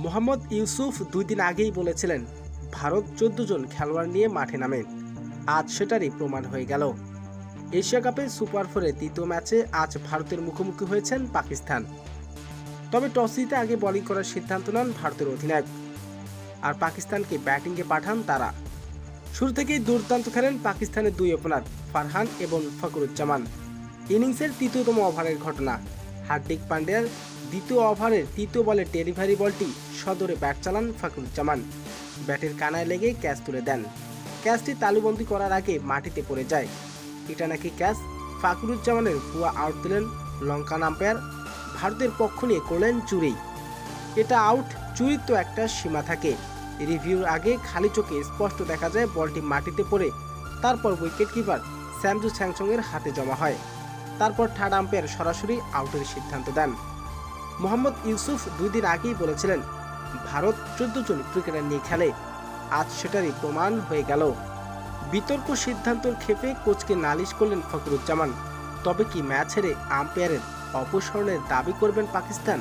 মোহাম্মদ ইউসুফ 2 দিন আগেই বলেছিলেন ভারত 14 জন খেলোয়াড় নিয়ে মাঠে নামে। আজ সেটারই প্রমাণ হয়ে গেল। এশিয়া কাপে সুপার ফোরের দ্বিতীয় ম্যাচে আজ ভারতের মুখোমুখি হয়েছেন পাকিস্তান। তবে টস জিতে আগে বোলিং করার সিদ্ধান্ত নেন ভারতের অধিনায়ক, আর পাকিস্তানকে ব্যাটিংয়ে পাঠান তারা। শুরু থেকেই দুর্দান্ত খেলেন পাকিস্তানের দুই ওপেনার ফারহান এবং ফখরুজ্জামান। ইনিংসের তৃতীয়তম ওভারের ঘটনা, হার্দিক পান্ডিয়ার দ্বিতীয় ওভারের তৃতীয় বলে ডেলিভারি বলটি সদরে ব্যাট চালান ফখরুজ্জামান। ব্যাটের কানায় লেগে ক্যাচ তুলে দেন। ক্যাচটি তালুবন্দি করার আগে মাটিতে পড়ে যায়। এটা নাকি ক্যাচ। ফখরুজ্জামানের ভুয়া আউট দিলেন লঙ্কান আম্পায়ার। ভারতের পক্ষ নিয়ে করলেন চুরি। এটা আউট, চুরির তো একটা সীমা থাকে। রিভিউর আগে খালি চোখে স্পষ্ট দেখা যায় বলটি মাটিতে পড়ে তারপর উইকেট কিপার স্যামজু স্যামসংয়ের হাতে জমা হয়। তারপর থার্ড আম্পায়ার সরাসরি আউটের সিদ্ধান্ত দেন। মোহাম্মদ ইউসুফ 2 দিন আগেই বলেছিলেন ভারত 14 জন ক্রিকেটার নিয়ে খেলে। আজ সেটারই প্রমাণ হয়ে গেল। বিতর্ক সিদ্ধান্তর ক্ষেপে কোচকে নালিশ করলেন ফখরুজ্জামান। তবে কি ম্যাচ হেরে আম্পায়ারের অপসারণের দাবি করবেন পাকিস্তান?